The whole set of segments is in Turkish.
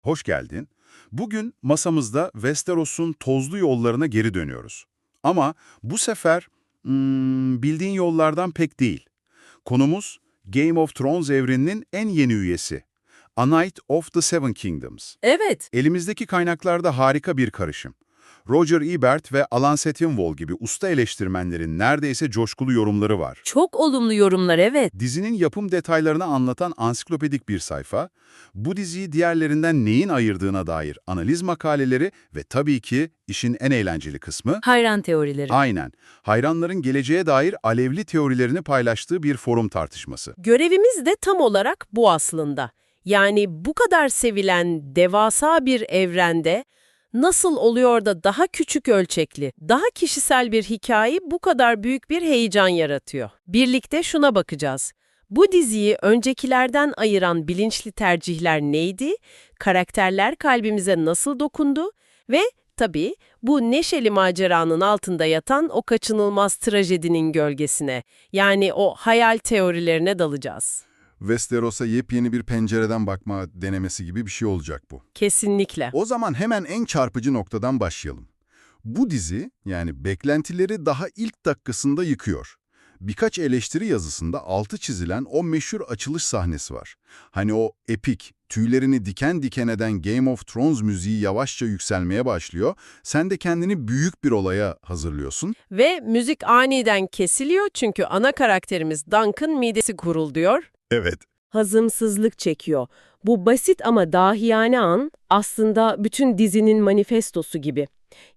Hoş geldin. Bugün masamızda Westeros'un tozlu yollarına geri dönüyoruz. Ama bu sefer bildiğin yollardan pek değil. Konumuz Game of Thrones evreninin en yeni üyesi. A Knight of the Seven Kingdoms. Evet, Elimizdeki kaynaklarda harika bir karışım. Roger Ebert ve Alan Sepinwall gibi usta eleştirmenlerin neredeyse coşkulu yorumları var. çok olumlu yorumlar evet. Dizinin yapım detaylarını anlatan ansiklopedik bir sayfa, bu diziyi diğerlerinden neyin ayırdığına dair analiz makaleleri ve tabii ki işin en eğlenceli kısmı, Hayran teorileri. aynen, hayranların geleceğe dair alevli teorilerini paylaştığı bir forum tartışması. Görevimiz de tam olarak bu aslında. Yani bu kadar sevilen devasa bir evrende nasıl oluyor da daha küçük ölçekli, daha kişisel bir hikaye bu kadar büyük bir heyecan yaratıyor? Birlikte şuna bakacağız. Bu diziyi öncekilerden ayıran bilinçli tercihler neydi? Karakterler kalbimize nasıl dokundu? Ve tabii bu neşeli maceranın altında yatan o kaçınılmaz trajedinin gölgesine, yani o hayal teorilerine dalacağız. Westeros'a yepyeni bir pencereden bakma denemesi gibi bir şey olacak bu. Kesinlikle. O zaman hemen en çarpıcı noktadan başlayalım. Bu dizi, yani beklentileri daha ilk dakikasında yıkıyor. Birkaç eleştiri yazısında altı çizilen o meşhur açılış sahnesi var. Hani o epik, tüylerini diken diken eden Game of Thrones müziği yavaşça yükselmeye başlıyor. Sen de kendini büyük bir olaya hazırlıyorsun. Ve müzik aniden kesiliyor çünkü ana karakterimiz Duncan midesi gurulduyor. Evet. Hazımsızlık çekiyor. Bu basit ama dahiyane an aslında bütün dizinin manifestosu gibi.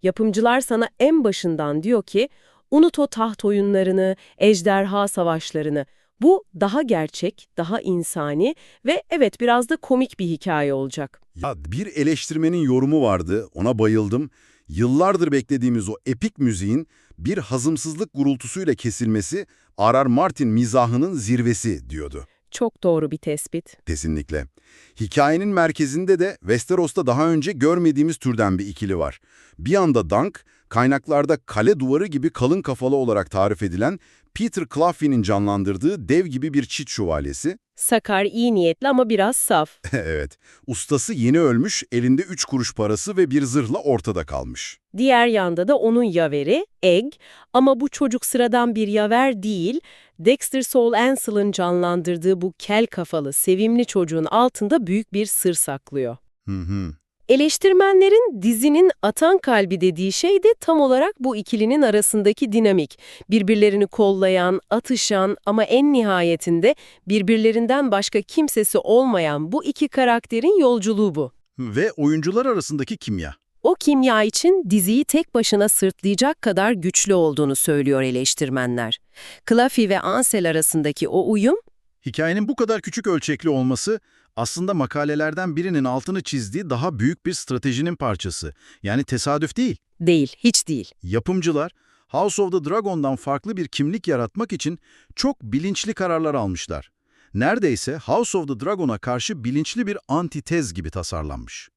Yapımcılar sana en başından diyor ki, unut o taht oyunlarını, ejderha savaşlarını. Bu daha gerçek, daha insani ve evet biraz da komik bir hikaye olacak. Ya bir eleştirmenin yorumu vardı, ona bayıldım. Yıllardır beklediğimiz o epik müziğin bir hazımsızlık gurultusuyla kesilmesi R.R. Martin mizahının zirvesi diyordu. Çok doğru bir tespit. Kesinlikle. Hikayenin merkezinde de Westeros'ta daha önce görmediğimiz türden bir ikili var. Bir yanda Dunk, kaynaklarda kale duvarı gibi kalın kafalı olarak tarif edilen Peter Cloughey'nin canlandırdığı dev gibi bir çit şövalyesi. Sakar, iyi niyetli ama biraz saf. Evet, ustası yeni ölmüş, elinde 3 kuruş parası ve bir zırhla ortada kalmış. Diğer yanda da onun yaveri, Egg, ama bu çocuk sıradan bir yaver değil, Dexter Saul Ansel'ın canlandırdığı bu kel kafalı, sevimli çocuğun altında büyük bir sır saklıyor. Hı hı. Eleştirmenlerin dizinin atan kalbi dediği şey de tam olarak bu ikilinin arasındaki dinamik. Birbirlerini kollayan, atışan ama en nihayetinde birbirlerinden başka kimsesi olmayan bu iki karakterin yolculuğu bu. Ve oyuncular arasındaki kimya. O kimya için diziyi tek başına sırtlayacak kadar güçlü olduğunu söylüyor eleştirmenler. Cloughey ve Ansel arasındaki o uyum, Hikayenin bu kadar küçük ölçekli olması aslında makalelerden birinin altını çizdiği daha büyük bir stratejinin parçası. Yani tesadüf değil. değil, hiç değil. Yapımcılar House of the Dragon'dan farklı bir kimlik yaratmak için çok bilinçli kararlar almışlar. Neredeyse House of the Dragon'a karşı bilinçli bir antitez gibi tasarlanmış.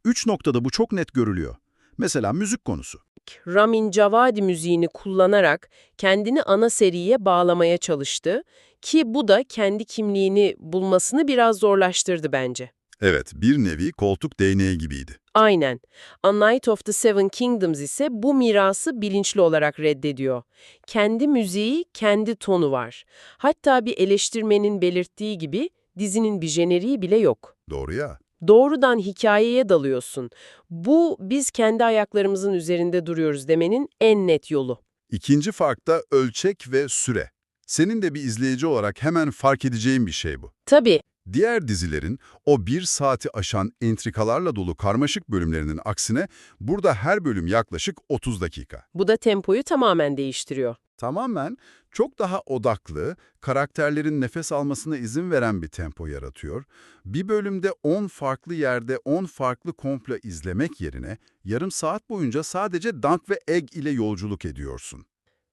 3 noktada bu çok net görülüyor. Mesela müzik konusu. Ramin Djawadi müziğini kullanarak kendini ana seriye bağlamaya çalıştı ki bu da kendi kimliğini bulmasını biraz zorlaştırdı bence. Evet, bir nevi koltuk değneği gibiydi. Aynen. A Knight of the Seven Kingdoms ise bu mirası bilinçli olarak reddediyor. Kendi müziği, kendi tonu var. Hatta bir eleştirmenin belirttiği gibi dizinin bir jeneriği bile yok. Doğru ya. Doğrudan hikayeye dalıyorsun. Bu biz kendi ayaklarımızın üzerinde duruyoruz demenin en net yolu. İkinci fark da ölçek ve süre. Senin de bir izleyici olarak hemen fark edeceğin bir şey bu. Tabii. Diğer dizilerin o 1 saati aşan entrikalarla dolu karmaşık bölümlerinin aksine burada her bölüm yaklaşık 30 dakika. Bu da tempoyu tamamen değiştiriyor. Tamamen çok daha odaklı, karakterlerin nefes almasına izin veren bir tempo yaratıyor. Bir bölümde 10 farklı yerde 10 farklı komplo izlemek yerine yarım saat boyunca sadece Dunk ve Egg ile yolculuk ediyorsun.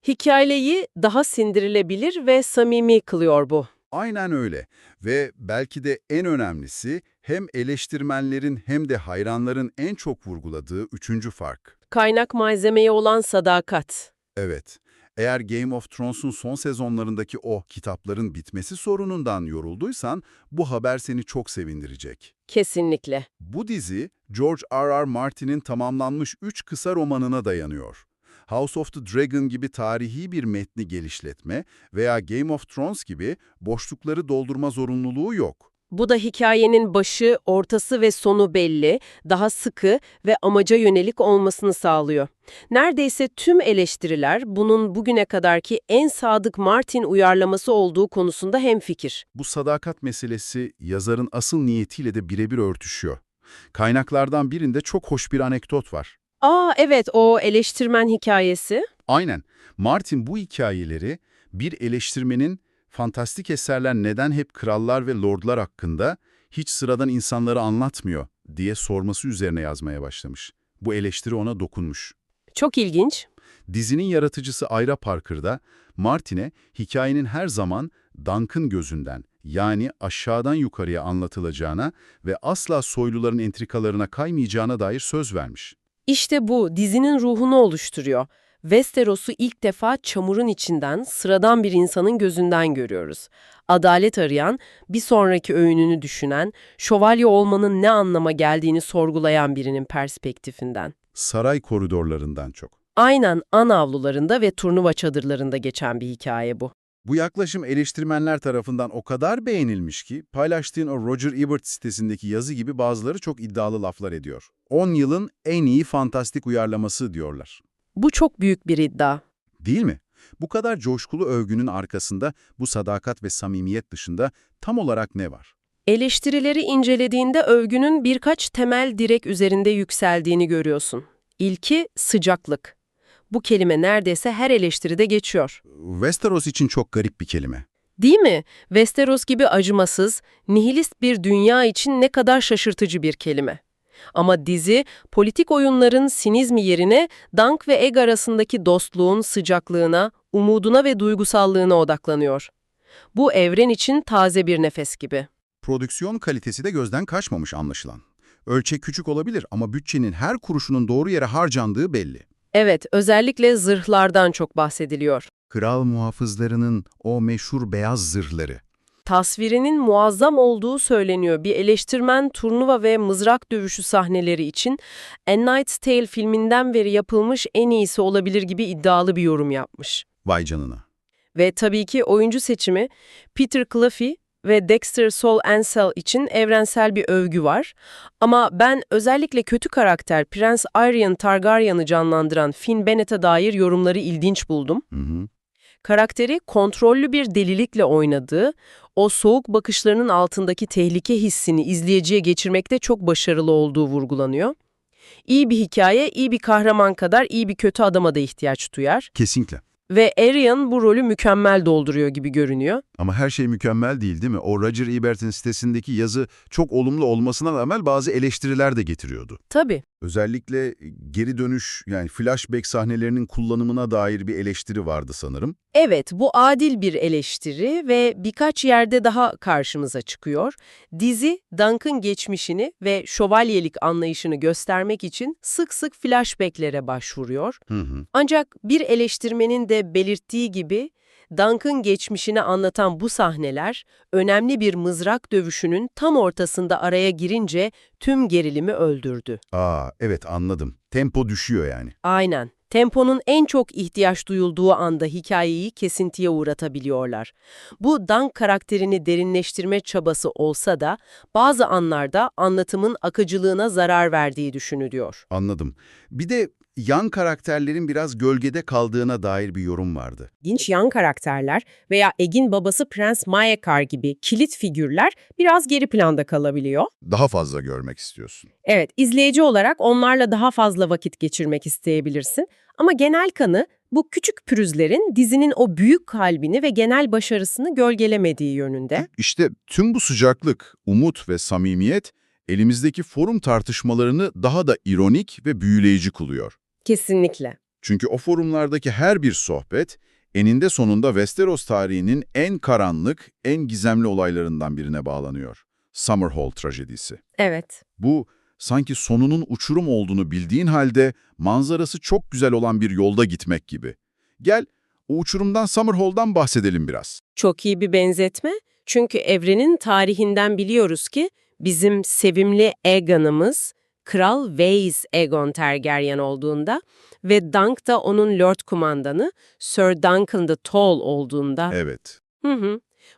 Hikayeyi daha sindirilebilir ve samimi kılıyor bu. Aynen öyle ve belki de en önemlisi hem eleştirmenlerin hem de hayranların en çok vurguladığı üçüncü fark. Kaynak malzemeye olan sadakat. Evet, Eğer Game of Thrones'un son sezonlarındaki o kitapların bitmesi sorunundan yorulduysan, bu haber seni çok sevindirecek. Kesinlikle. Bu dizi, George R.R. Martin'in tamamlanmış 3 kısa romanına dayanıyor. House of the Dragon gibi tarihi bir metni gelişletme veya Game of Thrones gibi boşlukları doldurma zorunluluğu yok. Bu da hikayenin başı, ortası ve sonu belli, daha sıkı ve amaca yönelik olmasını sağlıyor. Neredeyse tüm eleştiriler bunun bugüne kadarki en sadık Martin uyarlaması olduğu konusunda hemfikir. Bu sadakat meselesi yazarın asıl niyetiyle de birebir örtüşüyor. Kaynaklardan birinde çok hoş bir anekdot var. Evet, o eleştirmen hikayesi. Aynen. Martin bu hikayeleri bir eleştirmenin fantastik eserler neden hep krallar ve lordlar hakkında hiç sıradan insanları anlatmıyor diye sorması üzerine yazmaya başlamış. Bu eleştiri ona dokunmuş. Çok ilginç. Dizinin yaratıcısı Ira Parker da Martin'e hikayenin her zaman Duncan gözünden, yani aşağıdan yukarıya anlatılacağına ve asla soyluların entrikalarına kaymayacağına dair söz vermiş. İşte bu dizinin ruhunu oluşturuyor. Westeros'u ilk defa çamurun içinden, sıradan bir insanın gözünden görüyoruz. Adalet arayan, bir sonraki öğününü düşünen, şövalye olmanın ne anlama geldiğini sorgulayan birinin perspektifinden. Saray koridorlarından çok. Aynen an avlularında ve turnuva çadırlarında geçen bir hikaye bu. Bu yaklaşım eleştirmenler tarafından o kadar beğenilmiş ki, paylaştığın o Roger Ebert sitesindeki yazı gibi bazıları çok iddialı laflar ediyor. 10 yılın en iyi fantastik uyarlaması diyorlar. Bu çok büyük bir iddia. Değil mi? Bu kadar coşkulu övgünün arkasında bu sadakat ve samimiyet dışında tam olarak ne var? Eleştirileri incelediğinde övgünün birkaç temel direk üzerinde yükseldiğini görüyorsun. İlki sıcaklık. Bu kelime neredeyse her eleştiride geçiyor. Westeros için çok garip bir kelime. Değil mi? Westeros gibi acımasız, nihilist bir dünya için ne kadar şaşırtıcı bir kelime. Ama dizi, politik oyunların sinizmi yerine Dunk ve Egg arasındaki dostluğun sıcaklığına, umuduna ve duygusallığına odaklanıyor. Bu evren için taze bir nefes gibi. Prodüksiyon kalitesi de gözden kaçmamış anlaşılan. Ölçek küçük olabilir ama bütçenin her kuruşunun doğru yere harcandığı belli. Evet, özellikle zırhlardan çok bahsediliyor. Kral muhafızlarının o meşhur beyaz zırhları. Tasvirinin muazzam olduğu söyleniyor. Bir eleştirmen turnuva ve mızrak dövüşü sahneleri için A Knight's Tale filminden beri yapılmış en iyisi olabilir gibi iddialı bir yorum yapmış. Vay canına. Ve tabii ki oyuncu seçimi Peter Cluffy ve Dexter Sol Ansel için evrensel bir övgü var. Ama ben özellikle kötü karakter Prens Aerion Targaryen'ı canlandıran Finn Bennett'e dair yorumları ilginç buldum. Karakteri kontrollü bir delilikle oynadığı, o soğuk bakışlarının altındaki tehlike hissini izleyiciye geçirmekte çok başarılı olduğu vurgulanıyor. İyi bir hikaye, iyi bir kahraman kadar iyi bir kötü adama da ihtiyaç duyar. Kesinlikle. Ve Aerion bu rolü mükemmel dolduruyor gibi görünüyor. Ama her şey mükemmel değil mi? O Roger Ebert'in sitesindeki yazı çok olumlu olmasına rağmen bazı eleştiriler de getiriyordu. Tabii. Özellikle geri dönüş, yani flashback sahnelerinin kullanımına dair bir eleştiri vardı sanırım. Evet, bu adil bir eleştiri ve birkaç yerde daha karşımıza çıkıyor. Dizi, Dunk'ın geçmişini ve şövalyelik anlayışını göstermek için sık sık flashbacklere başvuruyor. Ancak bir eleştirmenin de belirttiği gibi, Dunk'ın geçmişini anlatan bu sahneler, önemli bir mızrak dövüşünün tam ortasında araya girince tüm gerilimi öldürdü. Evet anladım. Tempo düşüyor yani. Aynen. Temponun en çok ihtiyaç duyulduğu anda hikayeyi kesintiye uğratabiliyorlar. Bu Dunk karakterini derinleştirme çabası olsa da bazı anlarda anlatımın akıcılığına zarar verdiği düşünülüyor. Anladım. Bir de yan karakterlerin biraz gölgede kaldığına dair bir yorum vardı. İlginç yan karakterler veya Egg'in babası Prens Maekar gibi kilit figürler biraz geri planda kalabiliyor. Daha fazla görmek istiyorsun. Evet, izleyici olarak onlarla daha fazla vakit geçirmek isteyebilirsin. Ama genel kanı bu küçük pürüzlerin dizinin o büyük kalbini ve genel başarısını gölgelemediği yönünde. İşte tüm bu sıcaklık, umut ve samimiyet elimizdeki forum tartışmalarını daha da ironik ve büyüleyici kılıyor. Kesinlikle. Çünkü o forumlardaki her bir sohbet eninde sonunda Westeros tarihinin en karanlık, en gizemli olaylarından birine bağlanıyor. Summerhall trajedisi. Evet. Bu sanki sonunun uçurum olduğunu bildiğin halde manzarası çok güzel olan bir yolda gitmek gibi. Gel O uçurumdan Summerhall'dan bahsedelim biraz. Çok iyi bir benzetme. Çünkü evrenin tarihinden biliyoruz ki bizim sevimli Aegon'ımız Kral Ways Aegon Targaryen olduğunda ve Dunk da onun Lord Kumandanı Sir Duncan the Tall olduğunda. Evet.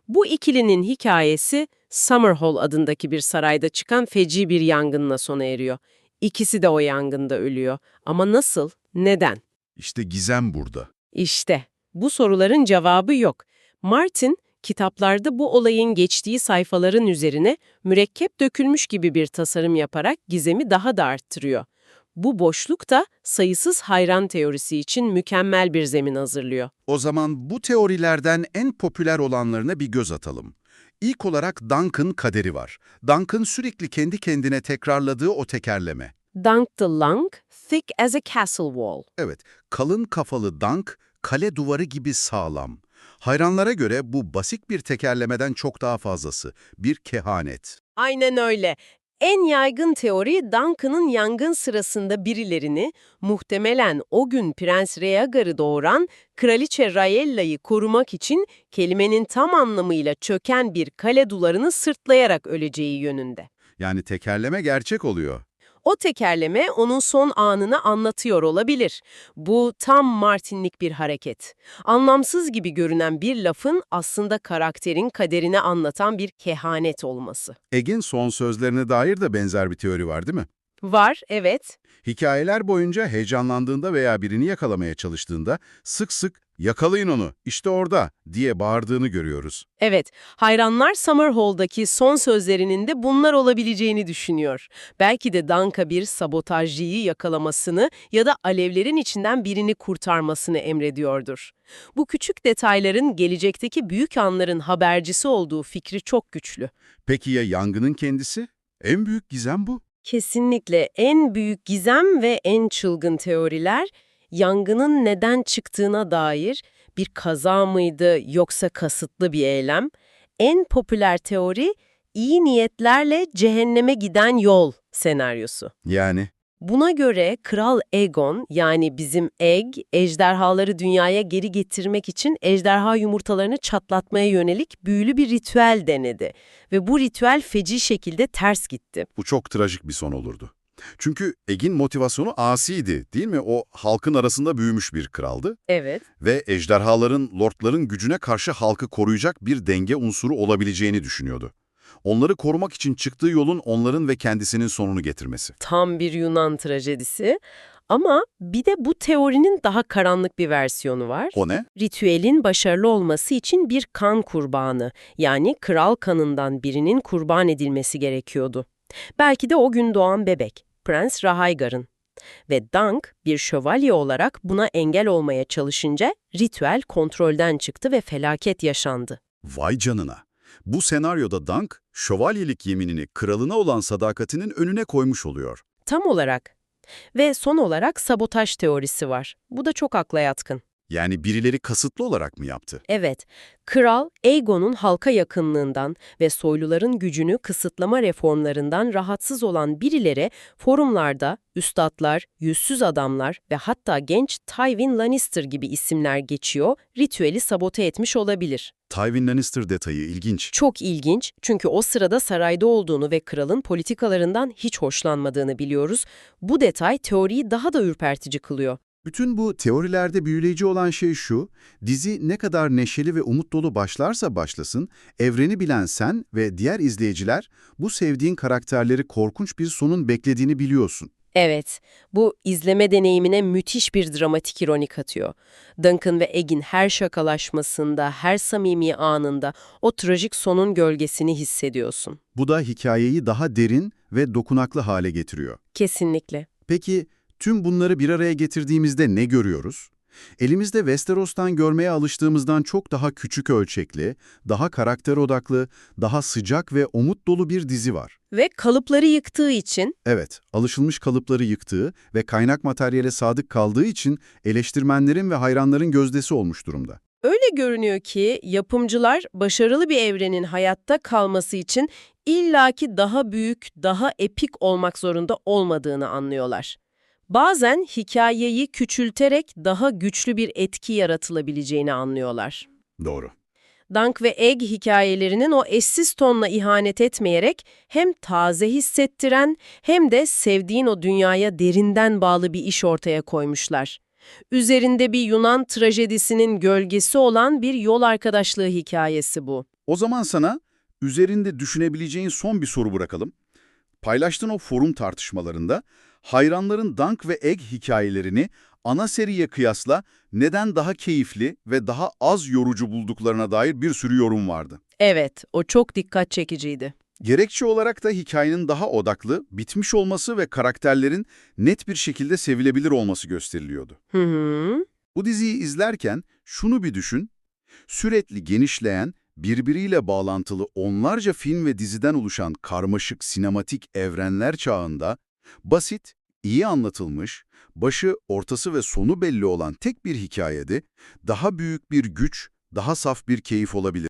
Bu ikilinin hikayesi Summerhall adındaki bir sarayda çıkan feci bir yangınla sona eriyor. İkisi de o yangında ölüyor. Ama nasıl? Neden? İşte gizem burada. İşte bu soruların cevabı yok. Martin, kitaplarda bu olayın geçtiği sayfaların üzerine mürekkep dökülmüş gibi bir tasarım yaparak gizemi daha da arttırıyor. Bu boşluk da sayısız hayran teorisi için mükemmel bir zemin hazırlıyor. O zaman bu teorilerden en popüler olanlarına bir göz atalım. İlk olarak Duncan kaderi var. Duncan sürekli kendi kendine tekrarladığı o tekerleme. Dunk the Long, thick as a castle wall. Evet, kalın kafalı Dunk, kale duvarı gibi sağlam. Hayranlara göre bu basit bir tekerlemeden çok daha fazlası, bir kehanet. Aynen öyle. En yaygın teori Duncan'ın yangın sırasında birilerini, muhtemelen o gün Prens Rhaegar'ı doğuran Kraliçe Rhaella'yı korumak için kelimenin tam anlamıyla çöken bir kale duvarını sırtlayarak öleceği yönünde. Yani tekerleme gerçek oluyor. O tekerleme onun son anını anlatıyor olabilir. Bu tam Martinlik bir hareket. Anlamsız gibi görünen bir lafın aslında karakterin kaderini anlatan bir kehanet olması. Egg'in son sözlerine dair de benzer bir teori var değil mi? Var, evet. Hikayeler boyunca heyecanlandığında veya birini yakalamaya çalıştığında sık sık "Yakalayın onu, işte orada!" diye bağırdığını görüyoruz. Evet, hayranlar Summerhall'daki son sözlerinin de bunlar olabileceğini düşünüyor. Belki de Duncan bir sabotajcıyı yakalamasını ya da alevlerin içinden birini kurtarmasını emrediyordur. Bu küçük detayların gelecekteki büyük anların habercisi olduğu fikri çok güçlü. Peki ya yangının kendisi? En büyük gizem bu. Kesinlikle en büyük gizem ve en çılgın teoriler, yangının neden çıktığına dair bir kaza mıydı yoksa kasıtlı bir eylem? En popüler teori, iyi niyetlerle cehenneme giden yol senaryosu. Yani Buna göre Kral Aegon, yani bizim Egg, ejderhaları dünyaya geri getirmek için ejderha yumurtalarını çatlatmaya yönelik büyülü bir ritüel denedi. Ve bu ritüel feci şekilde ters gitti. bu çok trajik bir son olurdu. Çünkü Egg'in motivasyonu asiydi, değil mi? O halkın arasında büyümüş bir kraldı Evet. ve ejderhaların, lordların gücüne karşı halkı koruyacak bir denge unsuru olabileceğini düşünüyordu. Onları korumak için çıktığı yolun onların ve kendisinin sonunu getirmesi. Tam bir Yunan trajedisi. Ama bir de bu teorinin daha karanlık bir versiyonu var. O ne? Ritüelin başarılı olması için bir kan kurbanı, yani kral kanından birinin kurban edilmesi gerekiyordu. Belki de o gün doğan bebek, Prens Rhaegar'ın. Ve Dunk bir şövalye olarak buna engel olmaya çalışınca ritüel kontrolden çıktı ve felaket yaşandı. Vay canına! Bu senaryoda Dunk, şövalyelik yeminini kralına olan sadakatinin önüne koymuş oluyor. Tam olarak. Ve son olarak sabotaj teorisi var. Bu da çok akla yatkın. Yani birileri kasıtlı olarak mı yaptı? Evet, Kral Aegon'un halka yakınlığından ve soyluların gücünü kısıtlama reformlarından rahatsız olan birileri forumlarda üstatlar, yüzsüz adamlar ve hatta genç Tywin Lannister gibi isimler geçiyor, ritüeli sabote etmiş olabilir. Tywin Lannister detayı ilginç. Çok ilginç çünkü o sırada sarayda olduğunu ve kralın politikalarından hiç hoşlanmadığını biliyoruz. Bu detay teoriyi daha da ürpertici kılıyor. Bütün bu teorilerde büyüleyici olan şey şu, dizi ne kadar neşeli ve umut dolu başlarsa başlasın, evreni bilen sen ve diğer izleyiciler bu sevdiğin karakterleri korkunç bir sonun beklediğini biliyorsun. Evet, bu izleme deneyimine müthiş bir dramatik ironi katıyor. Duncan ve Egg'in her şakalaşmasında, her samimi anında o trajik sonun gölgesini hissediyorsun. Bu da hikayeyi daha derin ve dokunaklı hale getiriyor. Kesinlikle. Peki, tüm bunları bir araya getirdiğimizde ne görüyoruz? Elimizde Westeros'tan görmeye alıştığımızdan çok daha küçük ölçekli, daha karakter odaklı, daha sıcak ve umut dolu bir dizi var. Ve kalıpları yıktığı için Evet, alışılmış kalıpları yıktığı ve kaynak materyale sadık kaldığı için eleştirmenlerin ve hayranların gözdesi olmuş durumda. öyle görünüyor ki yapımcılar başarılı bir evrenin hayatta kalması için illaki daha büyük, daha epik olmak zorunda olmadığını anlıyorlar. Bazen hikayeyi küçülterek daha güçlü bir etki yaratılabileceğini anlıyorlar. Doğru. Dunk ve Egg hikayelerinin o eşsiz tonla ihanet etmeyerek hem taze hissettiren hem de sevdiğin o dünyaya derinden bağlı bir iş ortaya koymuşlar. Üzerinde bir Yunan trajedisinin gölgesi olan bir yol arkadaşlığı hikayesi bu. O zaman sana üzerinde düşünebileceğin son bir soru bırakalım. Paylaştığın o forum tartışmalarında hayranların Dunk ve Egg hikayelerini ana seriye kıyasla neden daha keyifli ve daha az yorucu bulduklarına dair bir sürü yorum vardı. Evet, o çok dikkat çekiciydi. Gerekçe olarak da hikayenin daha odaklı, bitmiş olması ve karakterlerin net bir şekilde sevilebilir olması gösteriliyordu. Hı hı. Bu diziyi izlerken şunu bir düşün, sürekli genişleyen, birbiriyle bağlantılı onlarca film ve diziden oluşan karmaşık sinematik evrenler çağında, basit, iyi anlatılmış, başı, ortası ve sonu belli olan tek bir hikayede daha büyük bir güç, daha saf bir keyif olabilir.